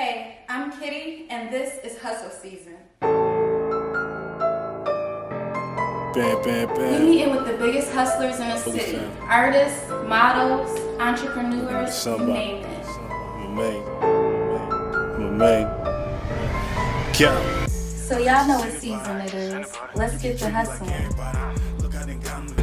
Hey, I'm Kitty, and this is Hustle Season. Bam, bam, bam. We meet in with the biggest hustlers in the city. Artists, models, entrepreneurs, you name it. I'm a man. Yeah. So y'all know what season it is. Let's get to hustling.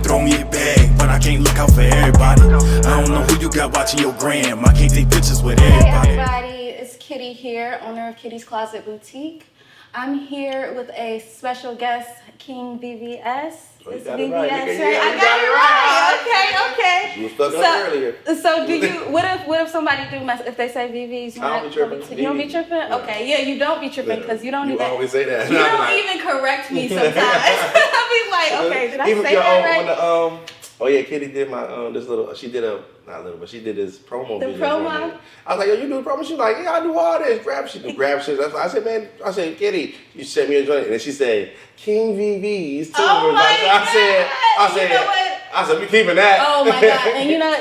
Throw me a bag, but I can't look out for everybody. I don't know who you got watching your gram. I can't take pictures with everybody. Hey everybody, it's Kitty here, owner of Kitty's Closet Boutique. I'm here with a special guest, King VVS. You It's got VVS, it right. right? You I got it right. Okay. You was stuck up earlier. So do you? What if somebody do mess? If they say VVS, I don't be tripping. You don't be tripping? Yeah. Okay, yeah, you don't be tripping because you don't You even. always say that. You don't even correct me sometimes. I'll be like, okay, did I Even say that right? when oh yeah, Kitty did my this little. She did she did this promo. The video promo? I was like, yo, you do the promo? She's like, yeah, I do all this. Grab shit. That's why I said, man. I said, Kitty, you sent me a joint, and then she said, King VVS. Oh my God. I You know what? I said, we keeping that. Oh my God! And you know,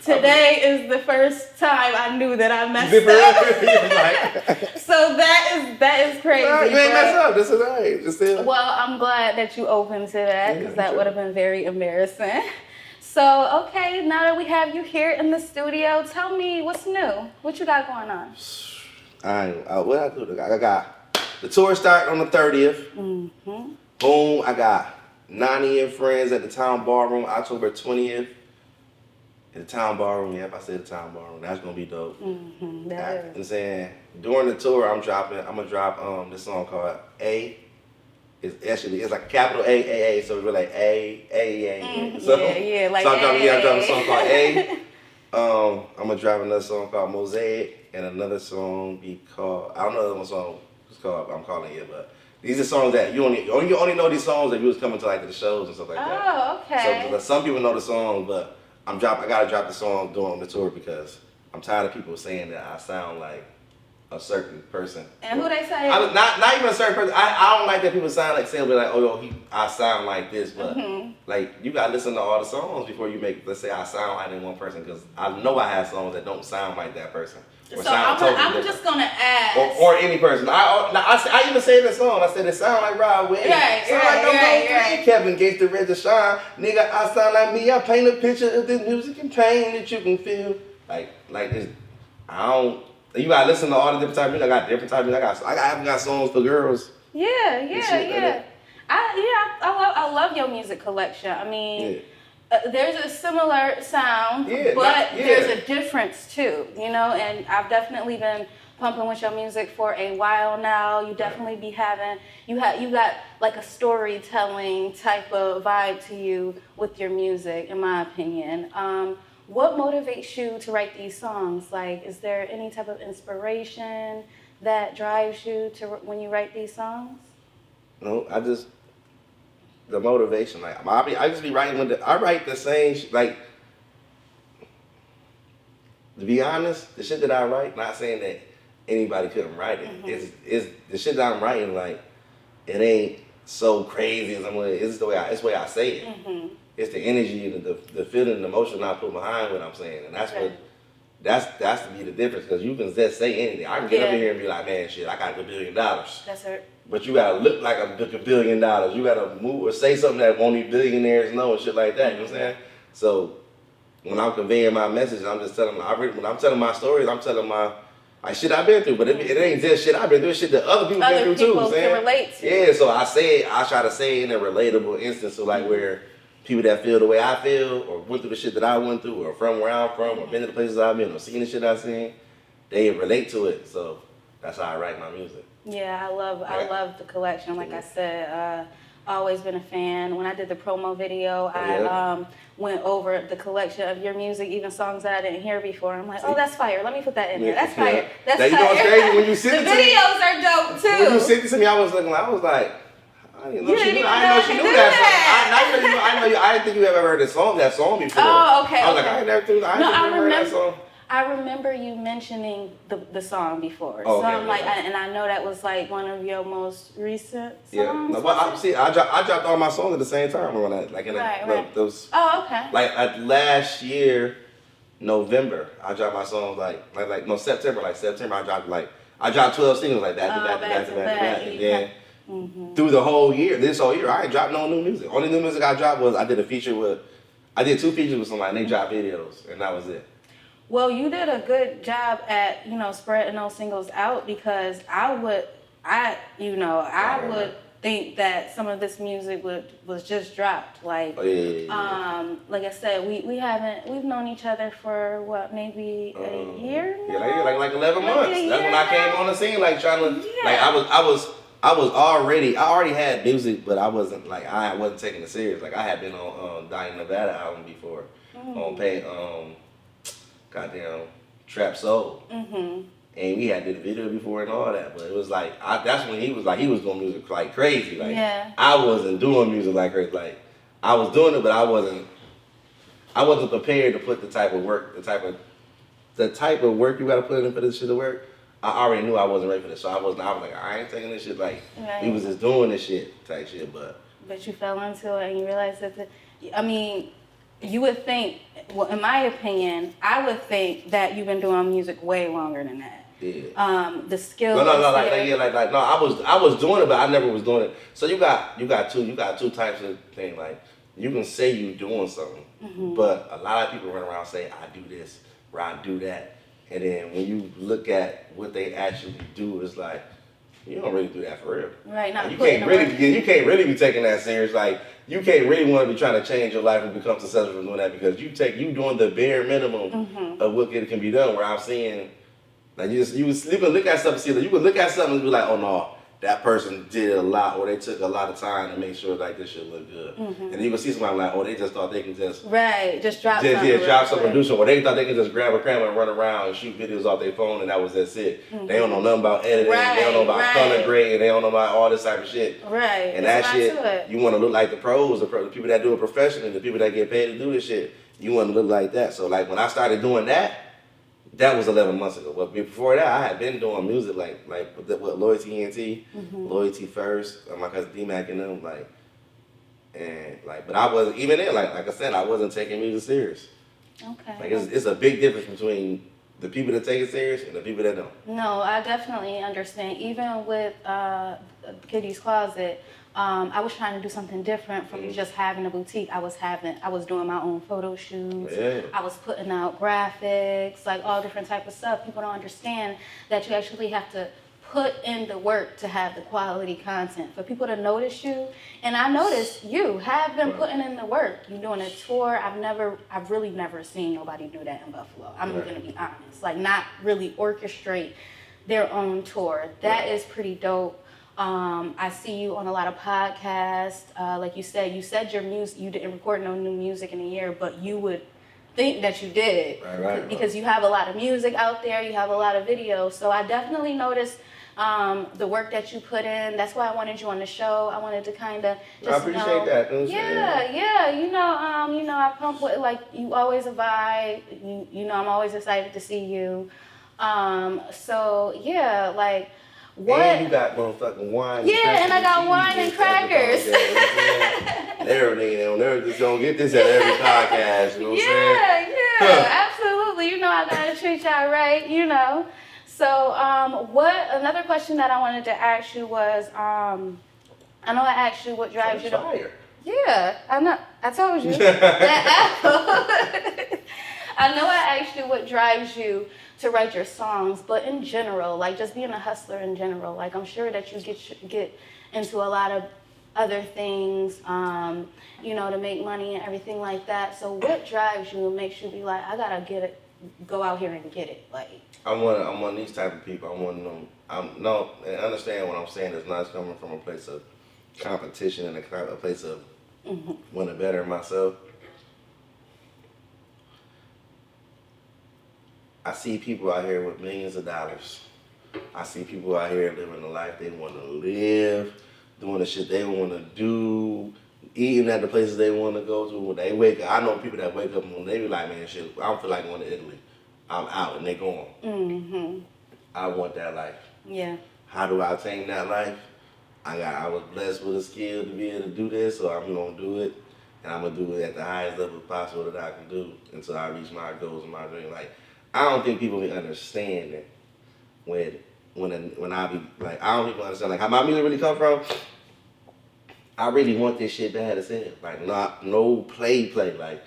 today is the first time I knew that I messed up. So that is crazy. Nah, you ain't messed up. This is alright. It's still. Well, I'm glad that you opened to that because that would have been very embarrassing. So, okay, now that we have you here in the studio, tell me what's new. What you got going on? What I do? I got the tour start on the 30th. Mm-hmm. Boom! I got 90 and Friends at the Town Ballroom, October 20th. In the Town Ballroom, yep, I said the Town Ballroom. That's gonna be dope. Mm-hmm. I'm saying during the tour, I'm gonna drop this song called A. It's like a capital A, so we're like A. So, yeah, like so I'm dropping A. a song called A. I'm gonna drop another song called Mosaic and another song called I don't know what song it's called. I'm calling it, but these are songs that you only know these songs if you was coming to like the shows and stuff like that. Oh, okay. So some people know the song, but I gotta drop the song during the tour because I'm tired of people saying that I sound like a certain person. And who they say? Not even a certain person. I don't like that people sound like saying like, oh yo, I sound like this, but like you gotta listen to all the songs before you make. Let's say I sound like one person because I know I have songs that don't sound like that person. So I'm just gonna ask. Or any person. I even say in the song. I said it sound like Rod Wave. Right. Kevin Gates the Red to Shine. Nigga, I sound like me. I paint a picture of this music and pain that you can feel. Like this. I don't. You gotta listen to all the different types of music. I got different types of music. I even got songs for girls. Yeah. I love your music collection. I mean, there's a similar sound, but there's a difference too, you know, and I've definitely been pumping with your music for a while now. You definitely be having, you got like a storytelling type of vibe to you with your music, in my opinion. What motivates you to write these songs? Like, is there any type of inspiration that drives you to when you write these songs? No, the motivation. Like I just be writing I write the same like. To be honest, the shit that I write, not saying that anybody couldn't write it. It's the shit that I'm writing. Like it ain't so crazy as it's the way I say it. It's the energy and the feeling, the emotion I put behind what I'm saying, and that's to be the difference. Because you can just say anything. I can get up in here and be like, man, shit, I got $1 billion. That's it. But you gotta look like $1 billion. You gotta move or say something that only billionaires know and shit like that. You know what I'm saying? So when I'm conveying my message, I'm just telling. When I'm telling my stories, I'm telling my shit I've been through. But it ain't just shit I've been through. It's shit that other people been through too. Other people can relate to. Yeah. So I try to say it in a relatable instance. So like where people that feel the way I feel, or went through the shit that I went through, or from where I'm from, or been to the places I've been, or seen the shit I've seen, they relate to it. So that's how I write my music. Yeah, I love the collection. Like I said, always been a fan. When I did the promo video, I went over the collection of your music, even songs that I didn't hear before. I'm like, oh, that's fire. Let me put that in there. That's fire. That's fire. You know what's crazy? When you sent it to me, the videos are dope too. When you sent it to me, I was like, I didn't know she knew that song. I didn't think you ever heard that song before. Oh, okay. I was like, I ain't never heard that song. I remember you mentioning the song before. Oh, so I'm like, and I know that was like one of your most recent songs. Yeah. No, well, I dropped all my songs at the same time when those. Oh, okay. Like last year, November, I dropped my songs September. I dropped I dropped 12 singles like back to back. And then through the whole year, this whole year, I ain't dropped no new music. Only new music I dropped was I did 2 features with somebody, and they dropped videos, and that was it. Well, you did a good job at, spreading those singles out, because I would think that some of this music was just dropped. Like, like I said, we've known each other for what, maybe a year now? Yeah, like 11 months. That's when I came on the scene, like trying to, like I already had music, but I wasn't taking it serious. Like I had been on Dying Nevada album before, on goddamn Trap Soul. And we had did a video before and all that, but it was like that's when he was doing music like crazy. Like I wasn't doing music like crazy. Like I was doing it, but I wasn't prepared to put the type of work you got to put in for this shit to work. I already knew I wasn't ready for this, so I was like, I ain't taking this shit. Like we was just doing this shit type shit, but you fell into it and you realized that you would think, well, in my opinion, I would think that you've been doing music way longer than that. Yeah. The skills. No. I was doing it, but I never was doing it. So you got two types of thing. Like you can say you doing something, but a lot of people run around say I do this or I do that, and then when you look at what they actually do, it's like you don't really do that for real. Right. Not you can't really be taking that serious. Like you can't really want to be trying to change your life and become successful from doing that, because you doing the bare minimum of what can be done. Where I'm seeing. Like you can look at something, you can look at something and be like, oh no, that person did a lot, or they took a lot of time to make sure like this shit look good. And then you can see somebody like, oh, they just thought they can just drop something, produce, or they thought they could just grab a camera and run around and shoot videos off their phone, and that's it. They don't know nothing about editing, they don't know about color grading, they don't know about all this type of shit. Right. And that shit, you want to look like the pros, the people that do it professionally, the people that get paid to do this shit. You want to look like that. So like when I started doing that was 11 months ago. But before that, I had been doing music like with Loyalty ENT, Loyalty First, my cousin D-Mac and them, but I wasn't, even then, like I said, I wasn't taking music serious. Okay. Like it's a big difference between the people that take it serious and the people that don't. No, I definitely understand. Even with Kitty's Closet, I was trying to do something different from just having a boutique. I was doing my own photo shoots. Yeah. I was putting out graphics, like all different type of stuff. People don't understand that you actually have to put in the work to have the quality content for people to notice you. And I noticed you have been putting in the work. You're doing a tour. I've really never seen nobody do that in Buffalo. I'm going to be honest. Like not really orchestrate their own tour. That is pretty dope. I see you on a lot of podcasts. Like you said your music, you didn't record no new music in a year, but you would think that you did. Right. Because you have a lot of music out there, you have a lot of videos. So I definitely noticed the work that you put in. That's why I wanted you on the show. I wanted to kind of just I appreciate that. Yeah. I pump with, like, you always a vibe. I'm always excited to see you. So yeah, like. What? And you got motherfucking wine. Yeah, and I got wine and crackers. Everything. They're just gonna get this at every podcast. You know what I'm saying? Yeah, absolutely. I gotta treat y'all right. So, another question that I wanted to ask you was, I know I asked you what drives you to. Fire. Yeah, I know. I told you. I know I asked you what drives you to write your songs, but in general, like just being a hustler in general, like I'm sure that you get into a lot of other things, to make money and everything like that. So what drives you and makes you be like, I gotta go out here and get it? Like I'm one of these type of people. I'm one of them. And understand what I'm saying is not coming from a place of competition and a place of want to better myself. I see people out here with millions of dollars. I see people out here living the life they want to live, doing the shit they want to do, eating at the places they want to go to. When they wake up, I know people that wake up and they be like, man, shit, I don't feel like going to Italy. I'm out, and they gone. I want that life. Yeah. How do I attain that life? I was blessed with a skill to be able to do this, so I'm gonna do it, and I'm gonna do it at the highest level possible that I can do until I reach my goals and my dreams. Like, I don't think people be understanding when when I be like, I don't even understand like how my music really come from. I really want this shit bad as hell. Like no play. Like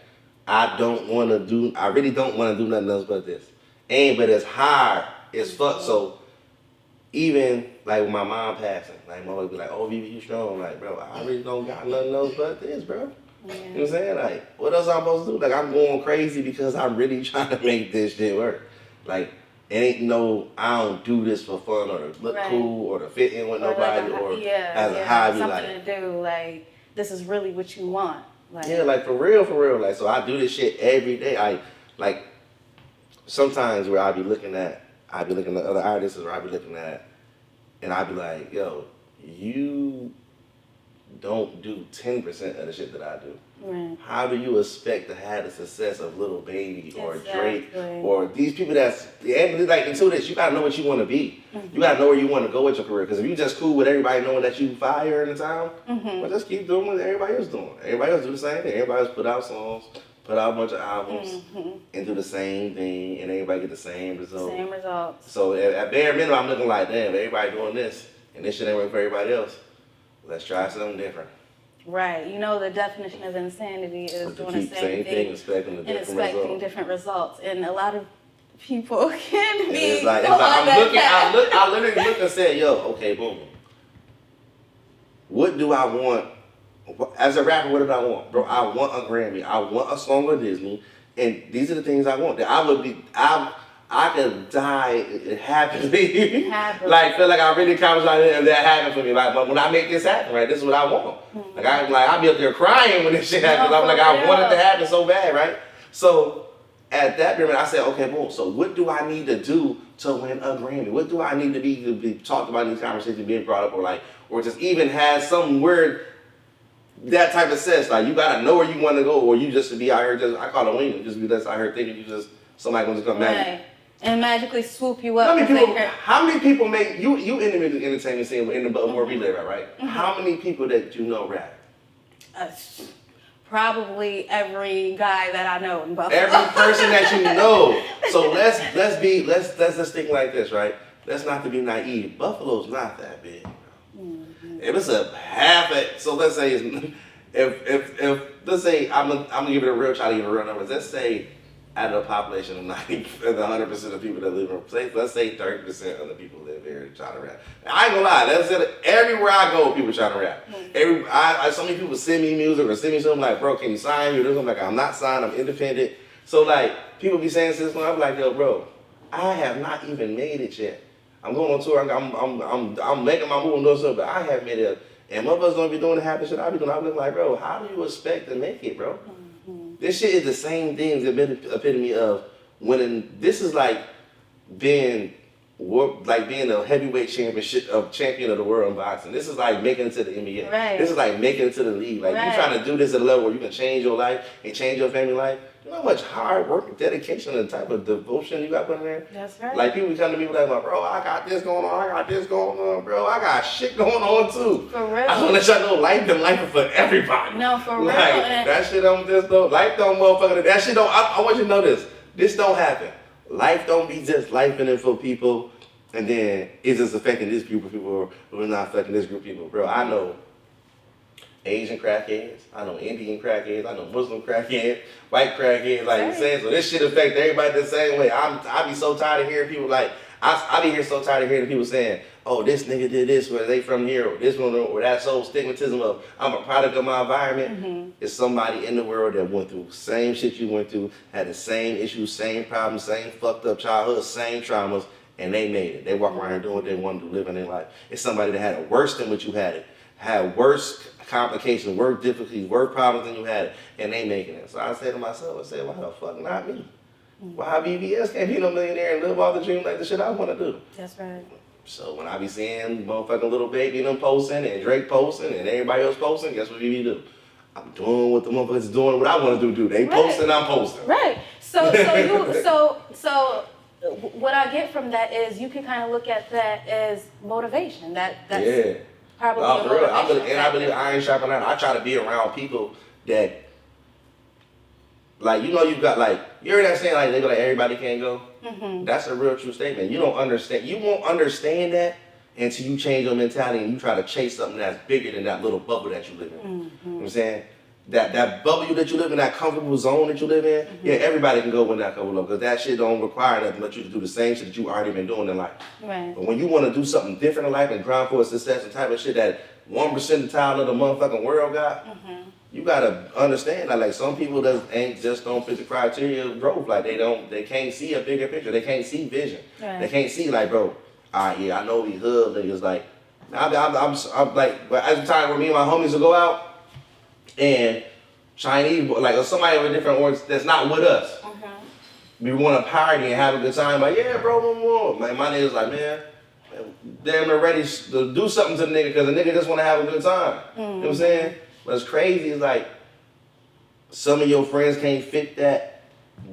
I really don't want to do nothing else but this. But it's hard as fuck. So even like with my mom passing, like my mother be like, "Oh, VV, you strong?" I'm like, bro, I really don't got nothing else but this, bro. Yeah. You know what I'm saying? Like, what else I'm supposed to do? Like, I'm going crazy because I'm really trying to make this shit work. Like, it ain't no, I don't do this for fun or to look cool or to fit in with nobody or as a hobby. Something to do. Like, this is really what you want. Like, yeah, like for real. Like, so I do this shit every day. I like sometimes where I be looking at other artists or I be looking at, and I be like, yo, you don't do 10% of the shit that I do. Right. How do you expect to have the success of Lil Baby or Drake or these people that's like into this? You gotta know what you want to be. Mm-hmm. You gotta know where you want to go with your career. Because if you just cool with everybody knowing that you fire in the town, well, just keep doing what everybody else doing. Everybody else do the same thing. Everybody else put out songs, put out a bunch of albums, and do the same thing, and everybody get the same results. Same results. So at bare minimum, I'm looking like, damn, everybody doing this, and this shit ain't working for everybody else. Let's try something different. Right. You know, the definition of insanity is doing the same thing and expecting different results. And a lot of people can be. It's like I literally looked and said, yo, okay, boom. What do I want? As a rapper, what do I want? Bro, I want a Grammy. I want a song with Disney. And these are the things I want. That I could die happily. Like, feel like I really accomplished something if that happened for me. Like, but when I make this happen, right, this is what I want. Mm-hmm. I'll be up there crying when this shit happens. I'm like, I want it to happen so bad, right? So, at that moment, I said, okay, boom. So, what do I need to do to win a Grammy? What do I need to be talked about in these conversations, being brought up, or just even have some word, that type of sense. Like, you gotta know where you want to go, or you just to be out here, I call it winging, just be out here thinking you just, somebody wants to come back. And magically swoop you up. How many people make you in the music entertainment scene in the where we live at, right? Mm-hmm. How many people that you know rap? Probably every guy that I know in Buffalo. Every person that you know. So let's just think like this, right? Let's not to be naive. Buffalo's not that big. Mm-hmm. If it's a half it, so let's say if let's say I'm gonna give it a real try to give it a real numbers. Let's say out of the population of 100% of people that live in, let's say 30% of the people live here trying to rap. I ain't gonna lie, that's it. Everywhere I go, people trying to rap. So many people send me music or send me something like, bro, can you sign me? I'm like, I'm not signed, I'm independent. So like, people be saying this, I'm like, yo, bro, I have not even made it yet. I'm going on tour, I'm making my move and doing something, but I haven't made it. And motherfuckers don't be doing the happy shit I be doing. I be like, bro, how do you expect to make it, bro? This shit is the same thing, the epitome of winning. This is like being a heavyweight champion of the world in boxing. This is like making it to the NBA. Right. This is like making it to the league. Like you trying to do this at a level where you can change your life and change your family life. You know how much hard work, dedication, and type of devotion you got put in there? That's right. Like people come to me like, bro, I got this going on, bro. I got shit going on too. For real. I want to let y'all know life been life for everybody. No, for real. That shit don't just though. Life don't motherfucker. That shit don't. I want you to know this. This don't happen. Life don't be just life in it for people, and then it's just affecting this group of people, or we're not affecting this group of people. Bro, I know Asian crackheads, I know Indian crackheads, I know Muslim crackheads, white crackheads, like you saying. So this shit affect everybody the same way. I be so tired of hearing people like, I be here so tired of hearing people saying, oh, this nigga did this, where they from here, or this one, or that whole stigmatism of I'm a product of my environment. Mm-hmm. It's somebody in the world that went through the same shit you went through, had the same issues, same problems, same fucked up childhood, same traumas, and they made it. They walk around here doing what they want to do, living their life. It's somebody that had it worse than what you had worse complications, worse difficulties, worse problems than you had, and they making it. So I said to myself, why the fuck not me? Why VVS can't be no millionaire and live off the dream like the shit I want to do? That's right. So when I be seeing motherfucking Lil Baby and them posting and Drake posting and everybody else posting, guess what VV do? I'm doing what the motherfuckers doing, what I want to do. They posting, I'm posting. Right. So what I get from that is you can kind of look at that as motivation. That's probably I believe iron sharpening iron. I try to be around people that Like, you know, you got like, you heard that saying, like, they go like, everybody can't go? That's a real true statement. You don't understand, you won't understand that until you change your mentality and you try to chase something that's bigger than that little bubble that you live in. You know what I'm saying? That bubble that you live in, that comfortable zone that you live in, yeah, everybody can go in that comfortable zone because that shit don't require nothing but you to do the same shit that you already been doing in life. Right. But when you want to do something different in life and grind for success and type of shit that 1% percentile of the motherfucking world got, you gotta understand that like some people just don't fit the criteria of growth. Like they can't see a bigger picture. They can't see vision. Right. They can't see like, bro, yeah, I know these hood niggas like. I'm like, but at the time where me and my homies will go out and Chinese like or somebody with different words that's not with us. We want to party and have a good time. Like, yeah, bro, like my niggas like, man, damn, they're ready to do something to the nigga because the nigga just want to have a good time. You know what I'm saying? What's crazy is like some of your friends can't fit that,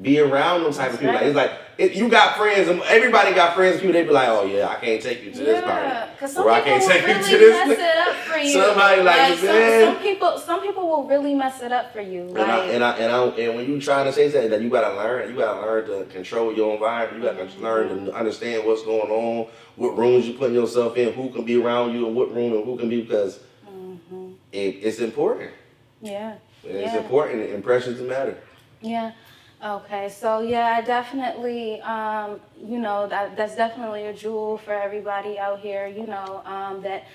be around them type of people. Like, it's like you got friends, and everybody got friends. People they be like, oh yeah, I can't take you to this party, or I can't take really you to this. Mess it up for you. Somebody like some people will really mess it up for you. Like, and when you trying to say that you gotta learn to control your environment. You gotta learn to understand what's going on, what rooms you putting yourself in, who can be around you, and what room and who can be because. It's important. Yeah. It's important. Impressions matter. Yeah. Okay. So yeah, I definitely, you know, that's definitely a jewel for everybody out here. You know, that,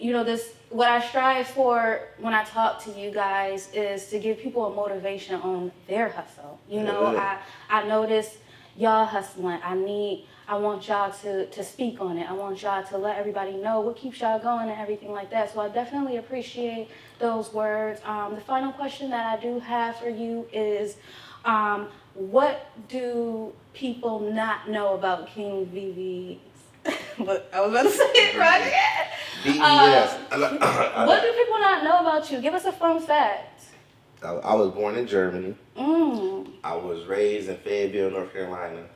you know, this what I strive for when I talk to you guys is to give people a motivation on their hustle. You know, I notice y'all hustling. I want y'all to speak on it. I want y'all to let everybody know what keeps y'all going and everything like that. So I definitely appreciate those words. The final question that I do have for you is, what do people not know about King VVS? But I was about to say it right. VVS. What do people not know about you? Give us a fun fact. I was born in Germany. Mm. I was raised in Fayetteville, North Carolina.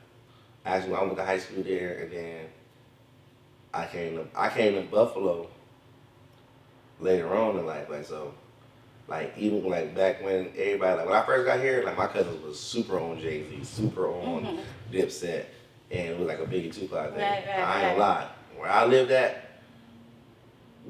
Actually, I went to high school there, and then I came to Buffalo later on in life. Like so, like even like back when everybody like when I first got here, like my cousins was super on Jay-Z, super on Dipset, and it was like a Biggie Tupac thing. Right, I ain't gonna lie, where I lived at,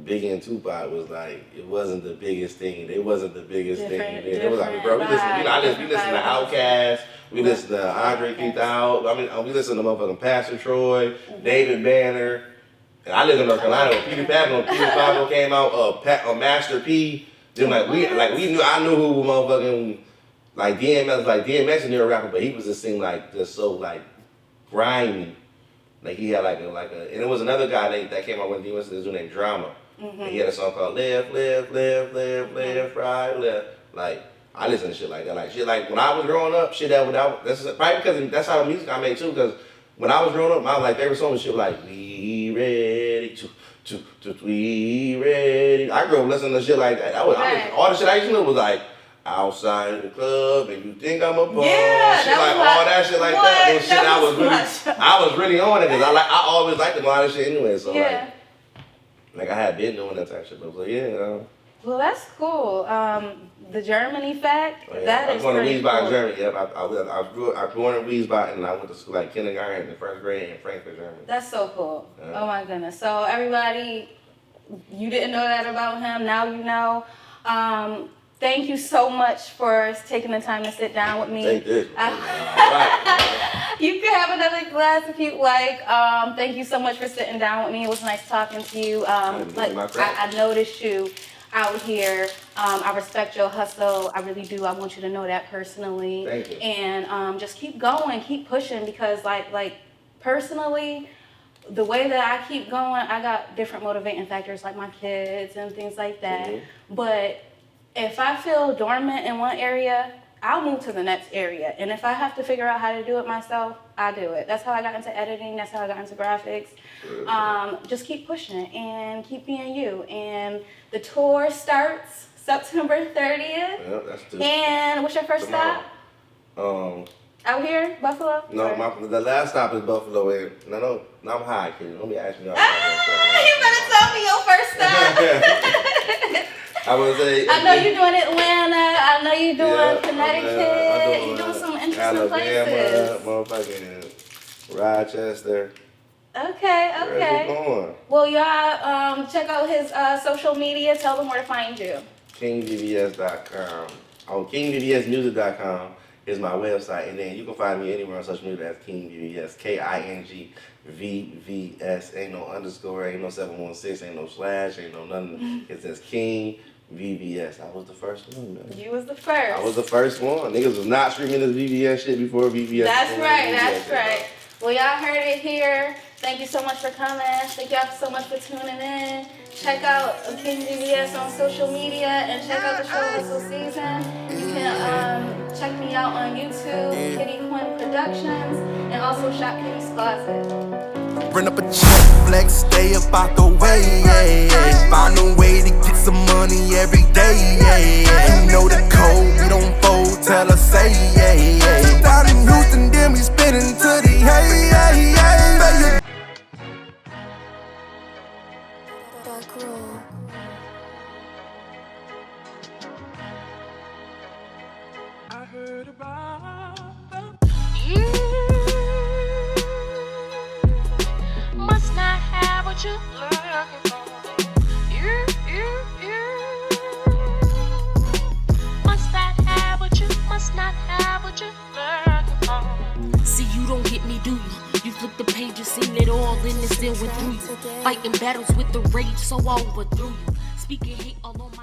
Biggie and Tupac was like it wasn't the biggest thing. It wasn't the biggest thing. It was like, bro, we listen to Outkast. We listen to Andre 3000. I mean, we listen to motherfucking Pastor Troy, David Banner. And I lived in North Carolina when Peter Pablo came out, Master P. Then I knew who motherfucking like DMX. Like DMX is near a rapper, but he was just seemed like just so like grimy. Like he had like a, and it was another guy that came out with DMX. His name Drama. And he had a song called Left, Right, Left. Like. I listen to shit like that. Like shit like when I was growing up, shit that's probably because that's how the music I made too, because when I was growing up, my like favorite song was shit like We Ready to We Ready. I grew up listening to shit like that. All the shit I used to know was like Outside the Club and You Think I'm a Boss. Shit like all that shit like that. Those shit I was really on it because I always liked a lot of shit anyway. So like I had been doing that type of shit. But well, that's cool. The Germany fact, that is pretty cool. I was born in Wiesbaden, Germany. Yep, I was born in Wiesbaden, and I went to school like kindergarten and first grade in Frankfurt, Germany. That's so cool. Oh my goodness. So everybody, you didn't know that about him. Now you know. Thank you so much for taking the time to sit down with me. Take this. You can have another glass if you like. Thank you so much for sitting down with me. It was nice talking to you. I noticed you out here. I respect your hustle. I really do. I want you to know that personally. Thank you. And just keep going, keep pushing, because like personally, the way that I keep going, I got different motivating factors like my kids and things like that. But if I feel dormant in one area, I'll move to the next area. And if I have to figure out how to do it myself, I do it. That's how I got into editing. That's how I got into graphics. Just keep pushing it and keep being you. And the tour starts September 30th. Yeah, that's true. And what's your first stop? Out here, Buffalo? No, the last stop is Buffalo. No, I'm high, kid. Don't be asking me. You better tell me your first stop. I would say. I know you're doing Atlanta. I I know you're doing Connecticut. You're doing some interesting places. Motherfucking Rochester. Okay. Where's it going? Well, y'all check out his social media. Tell them where to find you. KingVVS.com. On KingVVSmusic.com is my website, and then you can find me anywhere on social media. That's King VVS, KingVVS. Ain't no underscore, ain't no 716, ain't no slash, ain't no nothing. It says King VVS. I was the first one, man. You was the first. I was the first one. Niggas was not streaming this VVS shit before VVS. That's right. Well, y'all heard it here. Thank you so much for coming. Thank y'all so much for tuning in. Check out King VVS on social media and check out the show Whistle Season. You can check me out on YouTube, Kitty Quinn Productions, and also Shop Kitty's Closet. Run up a check, flex, stay up out the way. Find a way to get some money every day. You know the code, we don't fold, tell us say. Down in Houston, then we spinning to the hey. I heard about you. Must not have what you're looking for. You must not have what you're looking for. See, you don't get me, do you? You flip the pages, seen it all, and it still went through you. Fighting battles with the rage, so I overthrew you. Speaking hate all on my